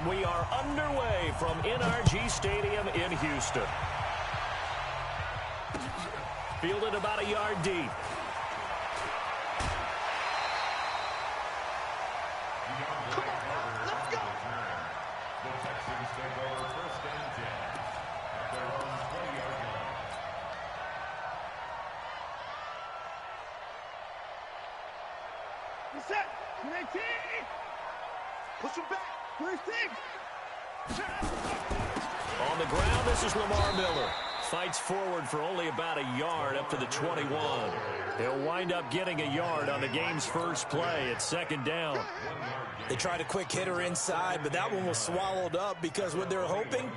And we are underway from NRG Stadium in Houston. Fielded about a yard deep. Come on, let's go. The Texans take over first and 10 at their own 20-yard line. Reset. 19. Push him back. 26. On the ground, this is Lamar Miller. Fights forward for only about a yard up to the 21. He'll wind up getting a yard on the game's first play. It's second down. They tried a quick hitter inside, but that one was swallowed up because what they're hoping,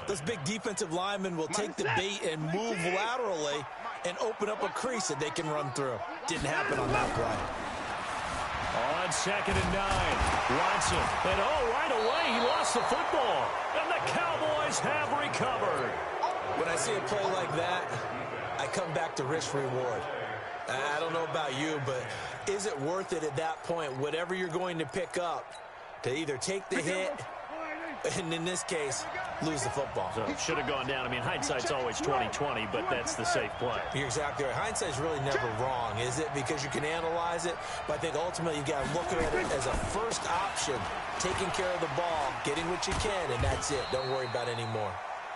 those big defensive linemen will take the bait and move laterally and open up a crease that they can run through. Didn't happen on that play. On second and 9, Watson. And right away, he lost the football. And the Cowboys have recovered. When I see a play like that, I come back to risk-reward. I don't know about you, but is it worth it at that point, whatever you're going to pick up, to either take the hit, and in this case, lose the football? So should have gone down. I mean, hindsight's always 20/20, but that's the safe play. You're exactly right. Hindsight's really never wrong, is it? Because you can analyze it, but I think ultimately you got to look at it as a first option, taking care of the ball, getting what you can, and that's it. Don't worry about any more.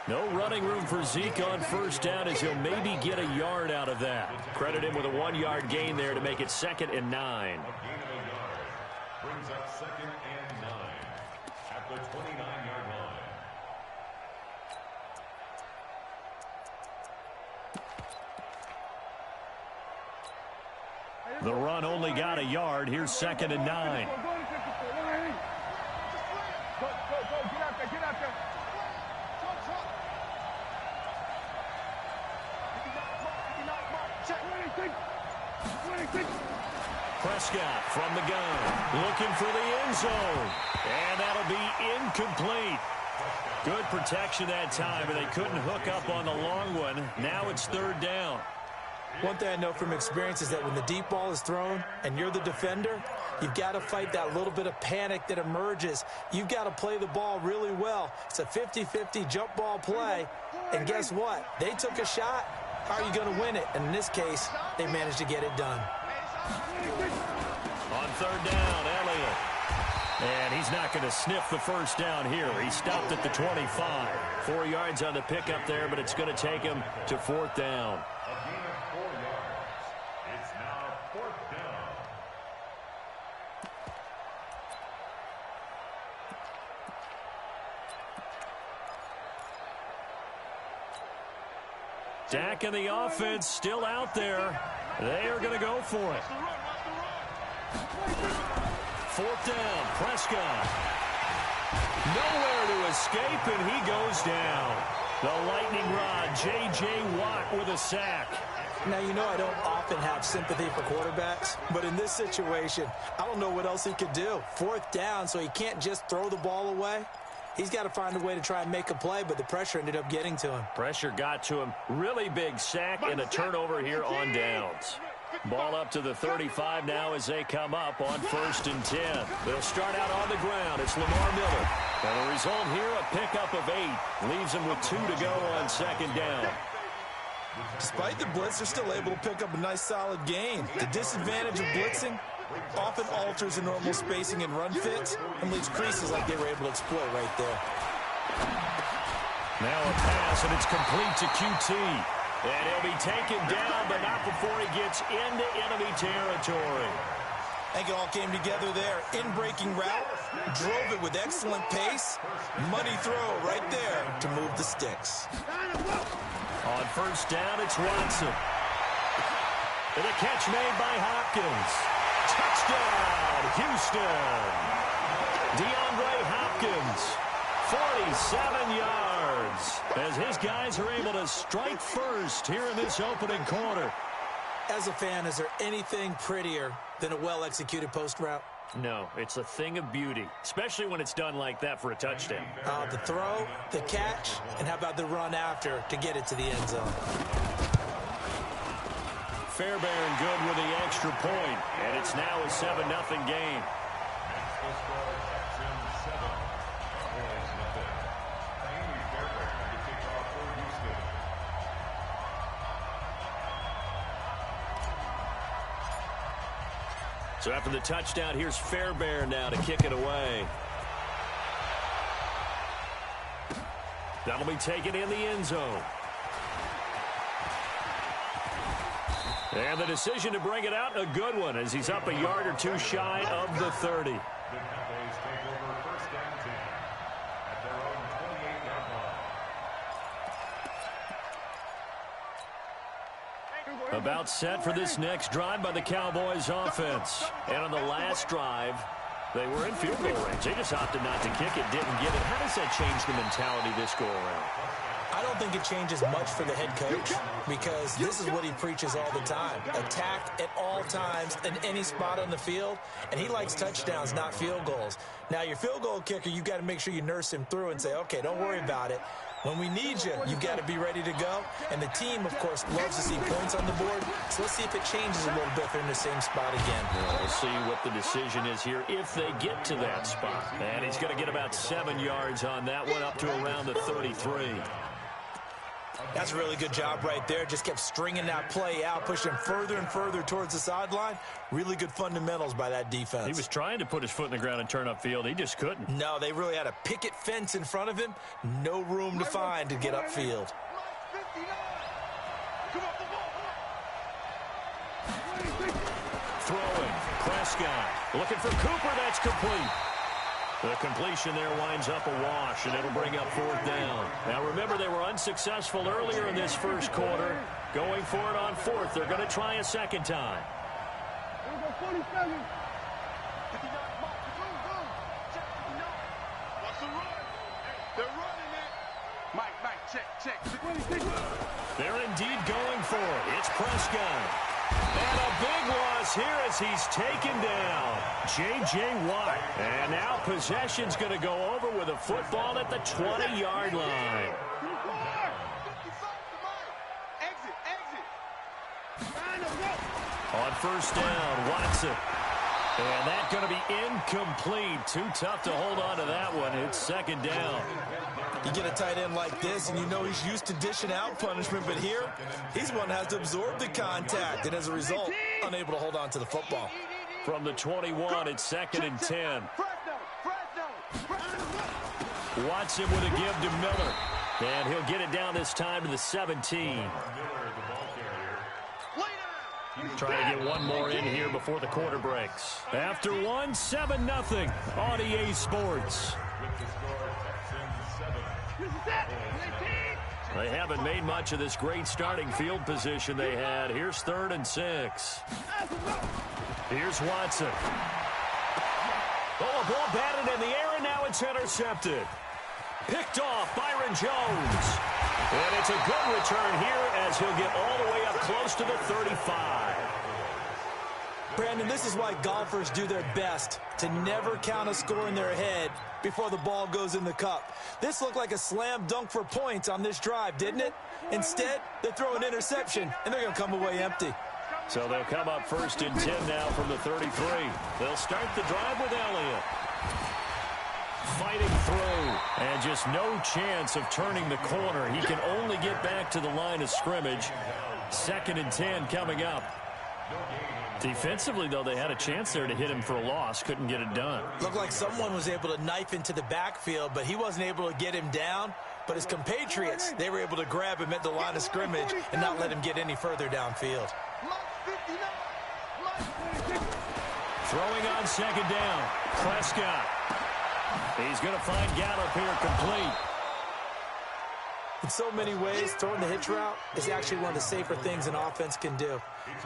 No running room for Zeke on first down as he'll maybe get a yard out of that. Credit him with a 1-yard gain there to make it second and 9. A gain of a yard brings up second and 9 at the 29-yard line. The run only got a yard. Here's second and 9. Go, get out there. Prescott from the gun, looking for the end zone. And that'll be incomplete. Good protection that time, but they couldn't hook up on the long one. Now it's third down. One thing I know from experience is that when the deep ball is thrown and you're the defender, you've got to fight that little bit of panic that emerges. You've got to play the ball really well. It's a 50-50 jump ball play. And guess what? They took a shot. How are you going to win it? And in this case, they managed to get it done. On third down, Elliott. And he's not going to sniff the first down here. He stopped at the 25. 4 yards on the pickup there, but it's going to take him to fourth down. A gain of 4 yards. It's now fourth down. Dak and the offense still out there. They are going to go for it. Fourth down, Prescott. Nowhere to escape, and he goes down. The lightning rod, J.J. Watt with a sack. Now, you know I don't often have sympathy for quarterbacks, but in this situation, I don't know what else he could do. Fourth down, so he can't just throw the ball away. He's got to find a way to try and make a play, but the pressure ended up getting to him. Pressure got to him. Really big sack and a turnover here on downs. Ball up to the 35 now as they come up on first and 10. They'll start out on the ground. It's Lamar Miller. And the result here, a pickup of 8. Leaves them with 2 to go on second down. Despite the blitz, they're still able to pick up a nice solid gain. The disadvantage of blitzing often alters the normal spacing and run fits and leaves creases like they were able to exploit right there. Now a pass, and it's complete to QT. And he'll be taken down, but not before he gets into enemy territory. I think it all came together there. In-breaking route, drove it with excellent pace. Money throw right there to move the sticks. On first down, it's Watson. And a catch made by Hopkins. Touchdown, Houston. DeAndre Hopkins, 47 yards, as his guys are able to strike first here in this opening quarter. As a fan, is there anything prettier than a well-executed post route? No, it's a thing of beauty, especially when it's done like that for a touchdown. The throw, the catch, and how about the run after to get it to the end zone? Fairbairn good with the extra point, and it's now a 7-0 game. Makes the score Texans 7. So after the touchdown, here's Fairbairn now to kick it away. That'll be taken in the end zone. And the decision to bring it out, a good one, as he's up a yard or two shy of the 30. The Cowboys take over first and 10 at their own 28-yard line. About set for this next drive by the Cowboys offense. And on the last drive, they were in field goal range. They just opted not to kick it, didn't get it. How does that change the mentality this go around? I don't think it changes much for the head coach because this is what he preaches all the time. Attack at all times in any spot on the field, and he likes touchdowns, not field goals. Now, your field goal kicker, you've got to make sure you nurse him through and say, okay, don't worry about it. When we need you, you've got to be ready to go. And the team, of course, loves to see points on the board. So let's see if it changes a little bit if they're in the same spot again. We'll see what the decision is here if they get to that spot. And he's going to get about 7 yards on that one, up to around the 33. That's a really good job right there. Just kept stringing that play out, pushing him further and further towards the sideline. Really good fundamentals by that defense. He was trying to put his foot in the ground and turn upfield. He just couldn't. No, they really had a picket fence in front of him. No room to find to get upfield. Throwing. Prescott looking for Cooper. That's complete. The completion there winds up a wash, and it'll bring up 4th down. Now, remember, they were unsuccessful earlier in this first quarter. Going for it on 4th. They're going to try a second time. They're indeed going for it. It's Prescott. And a big loss here as he's taken down. J.J. Watt. And now possession's going to go over with a football at the 20-yard line. On first down, Watson. And that's going to be incomplete. Too tough to hold on to that one. It's second down. You get a tight end like this, and you know he's used to dishing out punishment, but here, he's one that has to absorb the contact, and as a result, unable to hold on to the football. From the 21, it's 2nd and 10. Watson with a give to Miller. And he'll get it down this time to the 17. Trying to get one more in here before the quarter breaks. After one, 7-0 on EA Sports. They haven't made much of this great starting field position they had. Here's 3rd and 6. Here's Watson. Oh, a ball batted in the air, and now it's intercepted. Picked off Byron Jones. And it's a good return here as he'll get all the way up close to the 35. Brandon, this is why golfers do their best to never count a score in their head before the ball goes in the cup. This looked like a slam dunk for points on this drive, didn't it? Instead, they throw an interception, and they're going to come away empty. So they'll come up 1st and 10 now from the 33. They'll start the drive with Elliott. Fighting through, and just no chance of turning the corner. He can only get back to the line of scrimmage. 2nd and 10 coming up. Defensively, though, they had a chance there to hit him for a loss. Couldn't get it done. Looked like someone was able to knife into the backfield, but he wasn't able to get him down. But his compatriots, they were able to grab him at the line of scrimmage and not let him get any further downfield. Throwing on 2nd down. Prescott. He's going to find Gallup here complete. In so many ways, throwing the hitch route is actually one of the safer things an offense can do.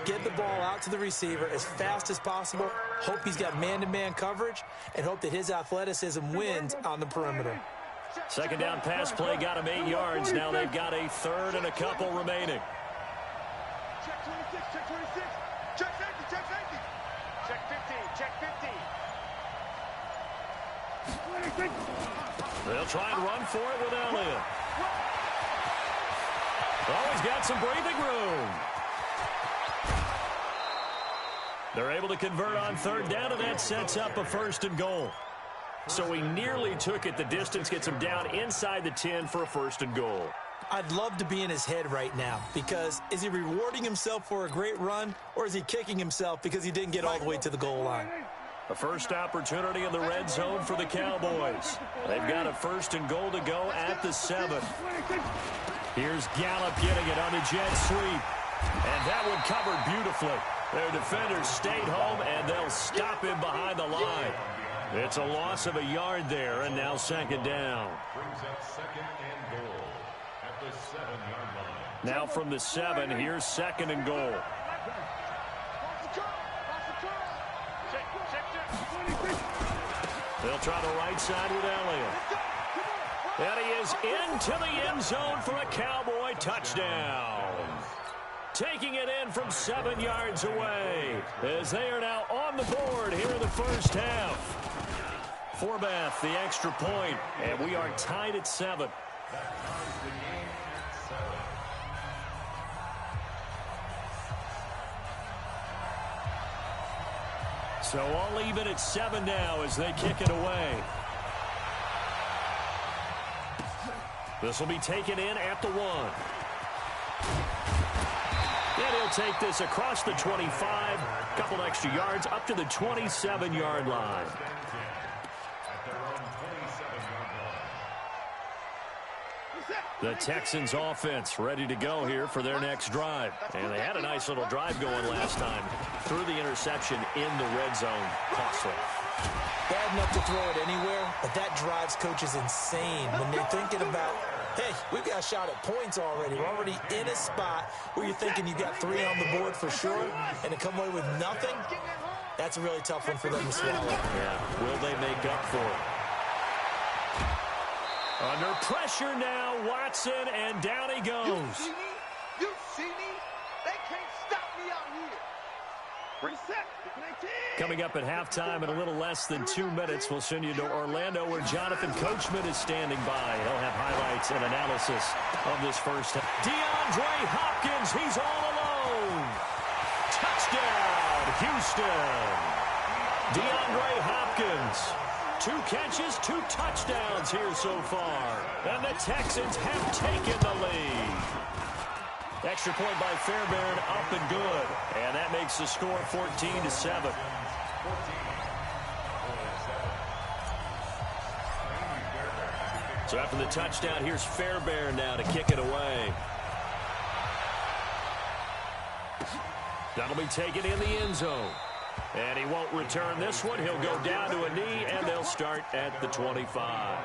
Get the ball out to the receiver as fast as possible, hope he's got man-to-man coverage, and hope that his athleticism wins on the perimeter. 2nd down pass play got him 8 yards. Now they've got a 3rd and a couple remaining. Check 26, check 26. Check safety, check safety. Check 15, check 15. They'll try and run for it with Elliott. Oh, he's got some breathing room. They're able to convert on 3rd down, and that sets up a 1st and goal. So he nearly took it the distance, gets him down inside the 10 for a 1st and goal. I'd love to be in his head right now, because is he rewarding himself for a great run, or is he kicking himself because he didn't get all the way to the goal line? The first opportunity in the red zone for the Cowboys. They've got a 1st and goal to go at the 7. Here's Gallup getting it on the jet sweep. And that one covered beautifully. Their defenders stayed home, and they'll stop him behind the line. It's a loss of a yard there, and now 2nd down. Brings up 2nd and goal at the 7-yard line. Now from the 7, here's 2nd and goal. They'll try the right side with Elliott. And he is into the end zone for a Cowboy touchdown. Taking it in from 7 yards away, as they are now on the board here in the first half. Forbath, the extra point, and we are tied at 7. So all even at 7 now as they kick it away. This will be taken in at the 1. And he'll take this across the 25, couple extra yards up to the 27-yard line. The Texans offense ready to go here for their next drive. And they had a nice little drive going last time. Threw the interception in the red zone. Costly. Bad enough to throw it anywhere, but that drives coaches insane when they're thinking about, hey, we've got a shot at points already. We're already in a spot where you're thinking you got 3 on the board for sure, and to come away with nothing, that's a really tough one for them to swallow. Yeah, will they make up for it? Under pressure now, Watson, and down he goes. You see me? They can't stop me out here. Reset. Coming up at halftime in a little less than 2 minutes, we'll send you to Orlando where Jonathan Coachman is standing by. He'll have highlights and analysis of this first half. DeAndre Hopkins, he's all alone. Touchdown, Houston. DeAndre Hopkins. 2 catches, 2 touchdowns here so far. And the Texans have taken the lead. Extra point by Fairbairn, up and good. And that makes the score 14-7. So after the touchdown, here's Fairbairn now to kick it away. That'll be taken in the end zone. And he won't return this one. He'll go down to a knee, and they'll start at the 25.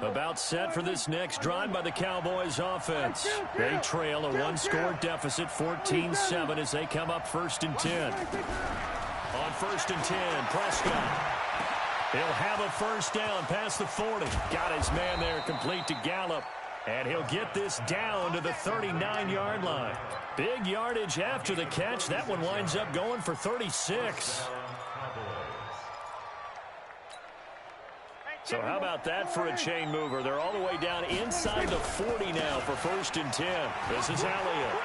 About set for this next drive by the Cowboys offense. They trail a 1-score deficit, 14-7, as they come up 1st and 10. On 1st and 10, Prescott. He'll have a first down past the 40. Got his man there complete to Gallup. And he'll get this down to the 39-yard line. Big yardage after the catch. That one winds up going for 36. So how about that for a chain mover? They're all the way down inside the 40 now for 1st and 10. This is Elliott.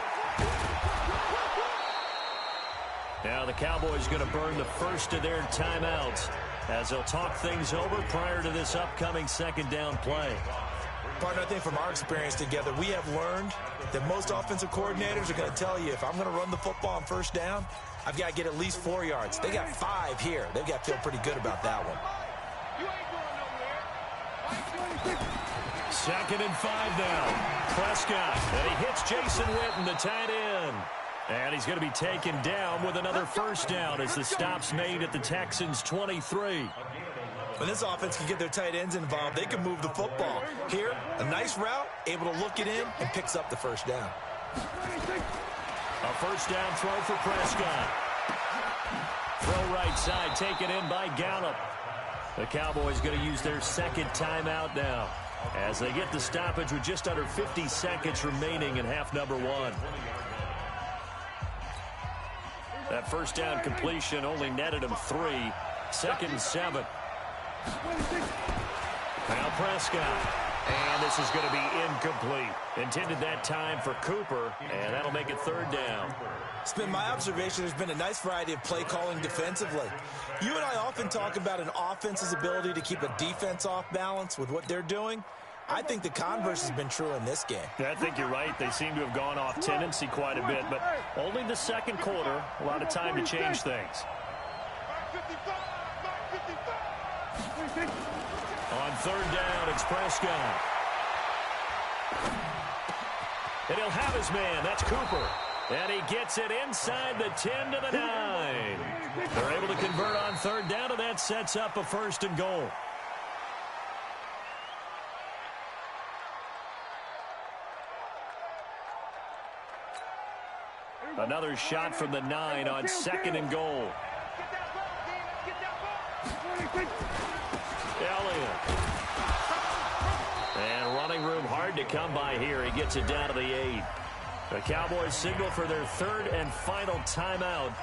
Now the Cowboys going to burn the first of their timeouts as they'll talk things over prior to this upcoming 2nd down play. Partner, I think from our experience together, we have learned that most offensive coordinators are going to tell you, if I'm going to run the football on 1st down, I've got to get at least 4 yards. They got 5 here. They've got to feel pretty good about that one. 2nd and 5 now. Prescott, and he hits Jason Witten, the tight end. And he's going to be taken down with another first down as the stop's made at the Texans' 23. When this offense can get their tight ends involved, they can move the football. Here, a nice route, able to look it in, and picks up the first down. A first down throw for Prescott. Throw right side, taken in by Gallup. The Cowboys going to use their 2nd timeout now as they get the stoppage with just under 50 seconds remaining in half number 1. That first down completion only netted him 3. 2nd and 7. Now Prescott. And this is going to be incomplete. Intended that time for Cooper, and that'll make it third down. It's been my observation there's been a nice variety of play calling defensively. You and I often talk about an offense's ability to keep a defense off balance with what they're doing. I think the converse has been true in this game. Yeah, I think you're right. They seem to have gone off tendency quite a bit, but only the second quarter, a lot of time to change things. On third down, it's Prescott. And he'll have his man. That's Cooper. And he gets it inside the 10 to the 9. They're able to convert on third down, and that sets up a first and goal. Another shot from the 9 on second and goal. Elliott. And running room hard to come by here. He gets it down to the 8. The Cowboys signal for their third and final timeout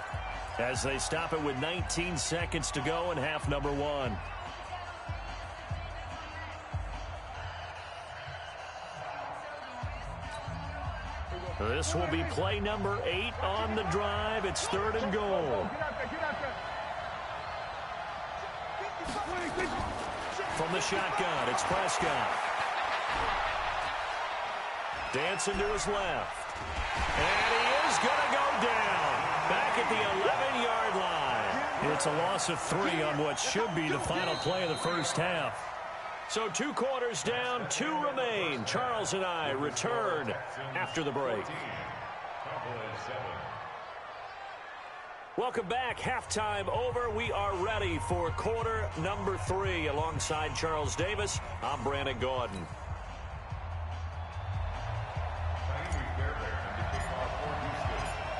as they stop it with 19 seconds to go in half number 1. This will be play number 8 on the drive. It's third and goal. From the shotgun, it's Prescott. Dancing to his left. And he is going to go down. Back at the 11-yard line. It's a loss of 3 on what should be the final play of the first half. So 2 quarters down, 2 remain. Charles and I return after the break. Welcome back. Halftime over. We are ready for quarter number 3. Alongside Charles Davis, I'm Brandon Gaudin.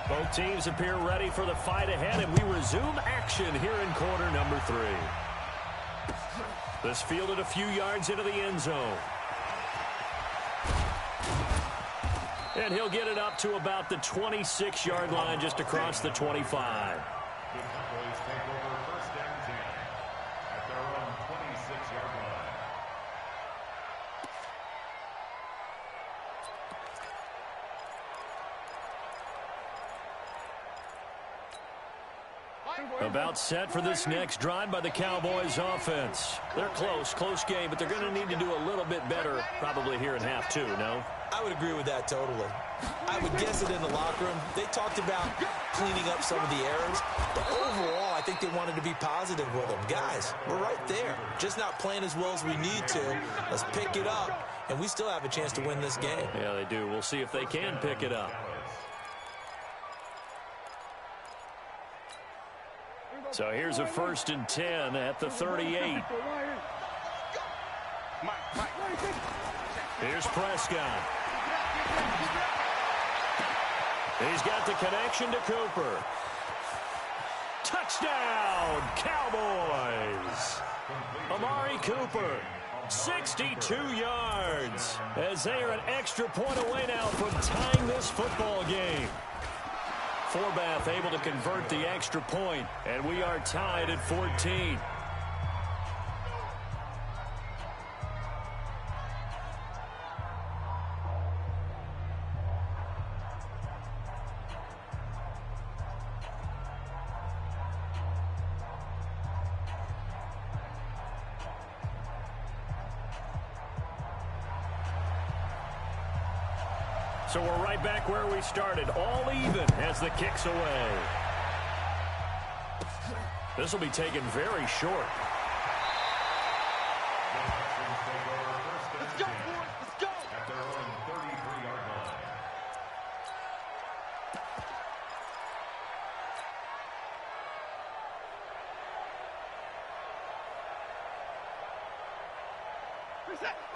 Both teams appear ready for the fight ahead, and we resume action here in quarter number 3. This fielded a few yards into the end zone. And he'll get it up to about the 26-yard line, just across the 25. About set for this next drive by the Cowboys offense. They're close game, but they're going to need to do a little bit better probably here in half 2, no? I would agree with that totally. I would guess it in the locker room. They talked about cleaning up some of the errors, but overall I think they wanted to be positive with them. Guys, we're right there. Just not playing as well as we need to. Let's pick it up, and we still have a chance to win this game. Yeah, they do. We'll see if they can pick it up. So here's a 1st and 10 at the 38. Here's Prescott. He's got the connection to Cooper. Touchdown, Cowboys! Amari Cooper, 62 yards, as they are an extra point away now from tying this football game. Forbath able to convert the extra point, and we are tied at 14. So we're right back where we started, all even as the kick's away. This will be taken very short. Let's go, boys. Let's go. At their own 33-yard line.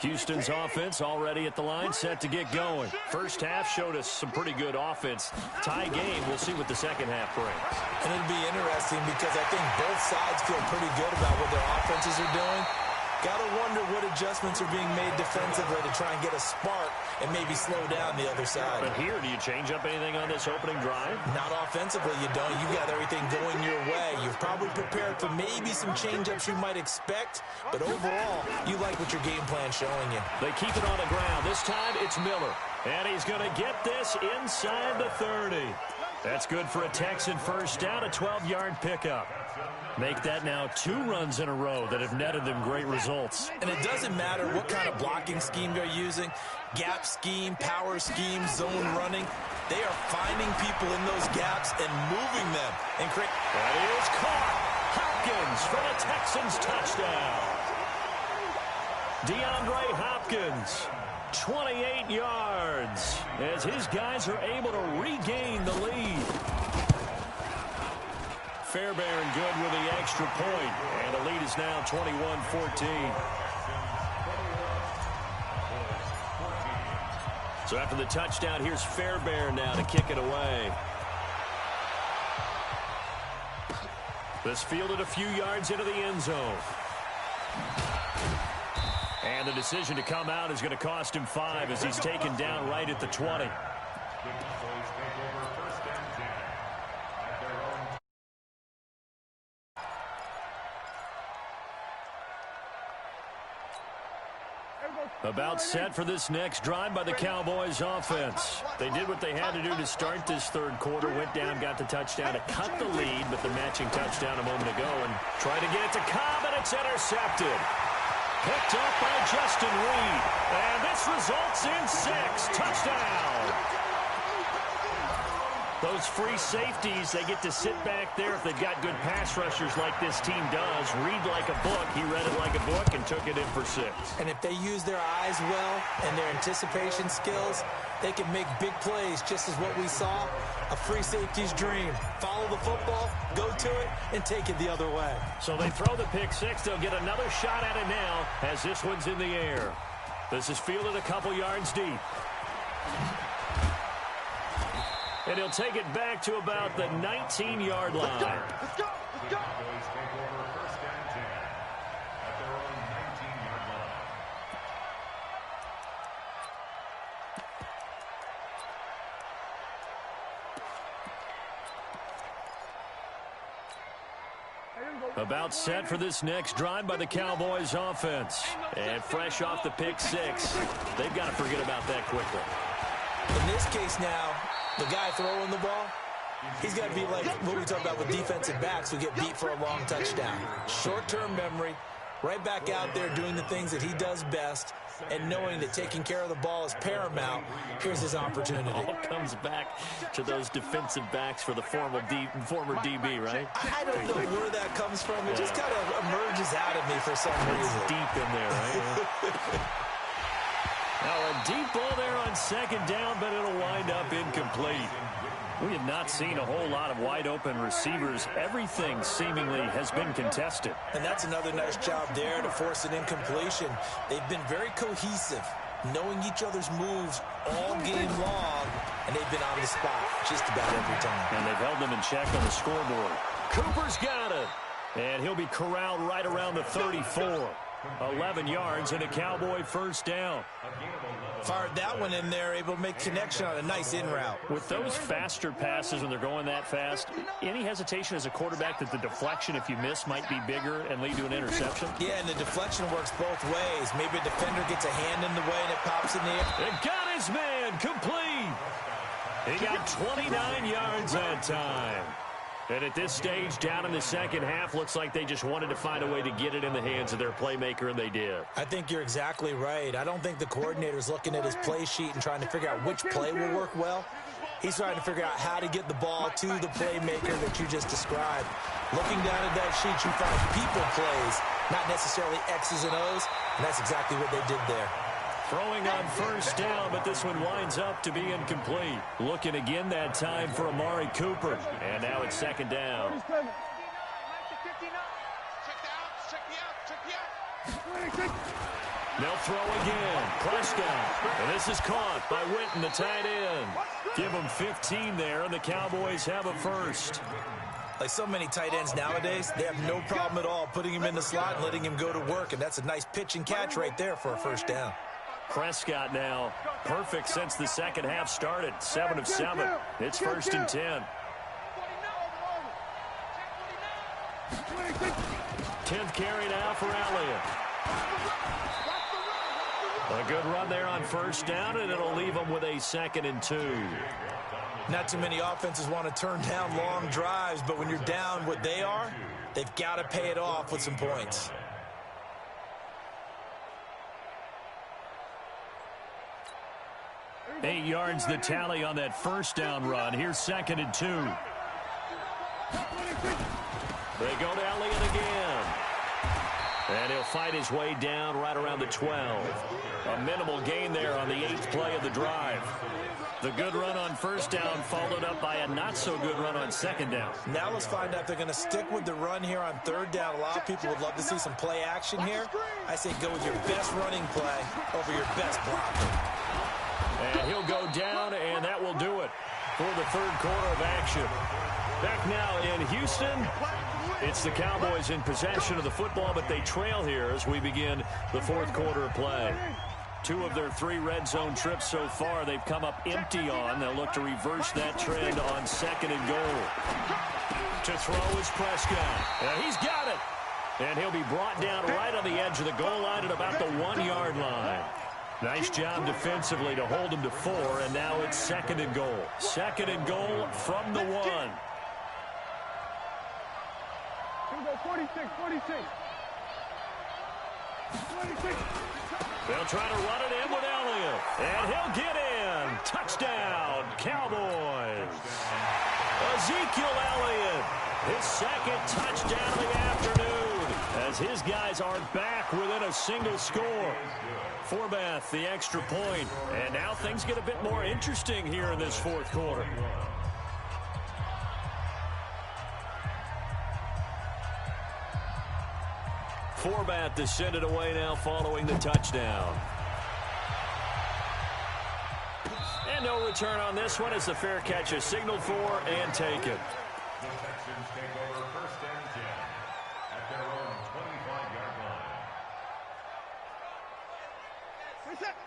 Houston's offense already at the line, set to get going. First half showed us some pretty good offense. Tie game, we'll see what the second half brings. And it'll be interesting because I think both sides feel pretty good about what their offenses are doing. Got to wonder what adjustments are being made defensively to try and get a spark and maybe slow down the other side. But here, do you change up anything on this opening drive? Not offensively, you don't. You've got everything going your way. You've probably prepared for maybe some change-ups you might expect, but overall, you like what your game plan's showing you. They keep it on the ground. This time, it's Miller. And he's going to get this inside the 30. That's good for a Texan first down, a 12-yard pickup. Make that now 2 runs in a row that have netted them great results. And it doesn't matter what kind of blocking scheme they're using, gap scheme, power scheme, zone running. They are finding people in those gaps and moving them. And that is caught. Hopkins for the Texans touchdown. DeAndre Hopkins, 28 yards, as his guys are able to regain the lead. Fairbairn good with the extra point, and the lead is now 21-14. So after the touchdown, here's Fairbairn now to kick it away. This fielded a few yards into the end zone. And the decision to come out is going to cost him 5 as he's taken down right at the 20. About set for this next drive by the Cowboys offense. They did what they had to do to start this third quarter. Went down, got the touchdown to cut the lead, but the matching touchdown a moment ago. And tried to get it to Cobb, and it's intercepted. Picked up by Justin Reed. And this results in 6. Touchdown. Those free safeties, they get to sit back there if they've got good pass rushers like this team does. Read like a book. He read it like a book and took it in for 6. And if they use their eyes well and their anticipation skills, they can make big plays, just as what we saw. A free safety's dream. Follow the football, go to it, and take it the other way. So they throw the pick 6. They'll get another shot at it now as this one's in the air. This is fielded a couple yards deep. And he'll take it back to about the 19-yard line. Let's go! Let's go! Let's go! About set for this next drive by the Cowboys offense. And fresh off the pick 6. They've got to forget about that quickly. In this case now, the guy throwing the ball, he's got to be like what we talked about with defensive backs who get beat for a long touchdown. Short-term memory, right back out there doing the things that he does best, and knowing that taking care of the ball is paramount. Here's his opportunity. All comes back to those defensive backs for the former DB, right? I don't know where that comes from. It just kind of emerges out of me for some reason. It's deep in there, right? Now a deep ball there on second down, but it'll wind up incomplete. We have not seen a whole lot of wide-open receivers. Everything seemingly has been contested. And that's another nice job there to force an incompletion. They've been very cohesive, knowing each other's moves all game long, and they've been on the spot just about every time. And they've held them in check on the scoreboard. Cooper's got it. And he'll be corralled right around the 34. 11 yards and a Cowboy first down. Fired that one in there, able to make connection on a nice in route. With those faster passes when they're going that fast, any hesitation as a quarterback that the deflection, if you miss, might be bigger and lead to an interception? Yeah, and the deflection works both ways. Maybe a defender gets a hand in the way and it pops in the air. It got his man complete. He got 29 yards that time. And at this stage, down in the second half, looks like they just wanted to find a way to get it in the hands of their playmaker, and they did. I think you're exactly right. I don't think the coordinator's looking at his play sheet and trying to figure out which play will work well. He's trying to figure out how to get the ball to the playmaker that you just described. Looking down at that sheet, you find people plays, not necessarily X's and O's, and that's exactly what they did there. Throwing on first down, but this one winds up to be incomplete. Looking again that time for Amari Cooper. And now it's second down. They'll throw again. Prescott. And this is caught by Witten, the tight end. Give them 15 there, and the Cowboys have a first. Like so many tight ends nowadays, they have no problem at all putting him in the slot and letting him go to work, and that's a nice pitch and catch right there for a first down. Prescott now perfect since the second half started. 7 of 7. It's 1st and 10. 10th carry now for Elliott. A good run there on 1st down, and it'll leave them with a 2nd and 2. Not too many offenses want to turn down long drives, but when you're down what they are, they've got to pay it off with some points. Eight yards the tally on that 1st down run. Here's 2nd and 2. They go to Elliott again. And he'll fight his way down right around the 12. A minimal gain there on the 8th play of the drive. The good run on 1st down followed up by a not-so-good run on 2nd down. Now let's find out if they're going to stick with the run here on 3rd down. A lot of people would love to see some play action here. I say go with your best running play over your best blocker. And he'll go down, and that will do it for the 3rd quarter of action. Back now in Houston, it's the Cowboys in possession of the football, but they trail here as we begin the 4th quarter of play. 2 of their 3 red zone trips so far they've come up empty on. They'll look to reverse that trend on 2nd and goal. To throw is Prescott. He's got it. And he'll be brought down right on the edge of the goal line at about the 1-yard line. Nice job defensively to hold him to 4, and now it's 2nd and goal. 2nd and goal from the 1. 46. They'll try to run it in with Elliott, and he'll get in. Touchdown, Cowboys. Ezekiel Elliott, his 2nd touchdown of the afternoon, as his guys are back within a single score. Forbath, the extra point, and now things get a bit more interesting here in this 4th quarter. Forbath to send it away now following the touchdown. And no return on this one as the fair catch is signaled for and taken. The Texans take over 1st and 10 at their own 25-yard line.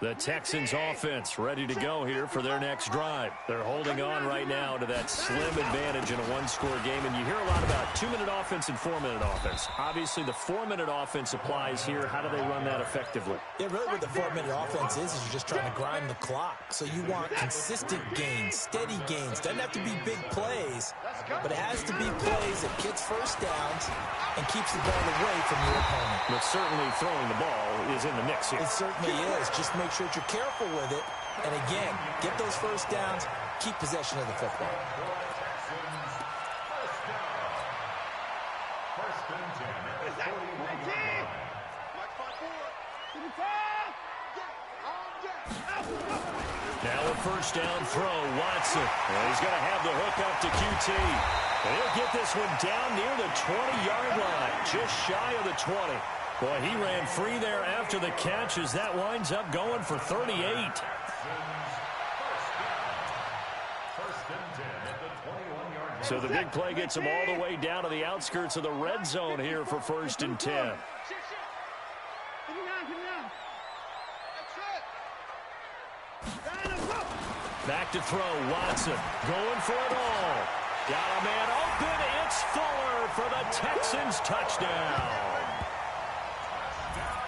The Texans offense ready to go here for their next drive. They're holding on right now to that slim advantage in a 1-score game, and you hear a lot about 2-minute offense and 4-minute offense. Obviously, the 4-minute offense applies here. How do they run that effectively? Yeah, really what the 4-minute offense is you're just trying to grind the clock. So you want consistent gains, steady gains. Doesn't have to be big plays, but it has to be plays that gets 1st downs and keeps the ball away from your opponent. But certainly throwing the ball is in the mix here. It certainly is. Just make sure that you're careful with it. And again, get those 1st downs, keep possession of the football. First and 10 at the 41-yard line. Now a 1st down throw, Watson. And he's going to have the hook up to QT. And he'll get this one down near the 20-yard line, just shy of the 20. Boy, he ran free there after the catch as that winds up going for 38. So the big play gets him all the way down to the outskirts of the red zone here for 1st and 10. Back to throw, Watson going for it all. Got a man open, it's Fuller for the Texans touchdown.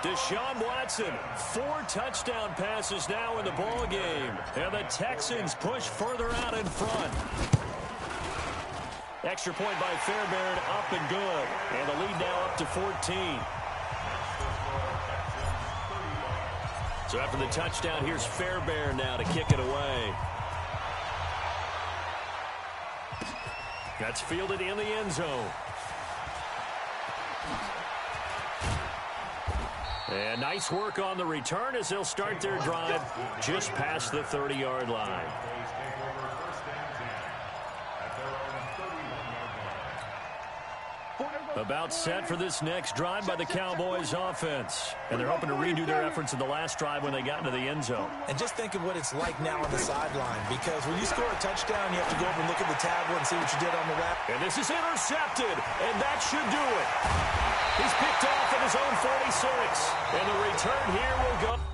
Deshaun Watson, 4 touchdown passes now in the ball game, and the Texans push further out in front. Extra point by Fairbairn, up and good, and the lead now up to 14. So after the touchdown, here's Fairbairn now to kick it away. That's fielded in the end zone. And nice work on the return as they'll start their drive just past the 30-yard line. About set for this next drive by the Cowboys offense. And they're hoping to redo their efforts in the last drive when they got into the end zone. And just think of what it's like now on the sideline, because when you score a touchdown, you have to go up and look at the tablet and see what you did on the rep. And this is intercepted, and that should do it. He's picked off at his own 46. And the return here will go.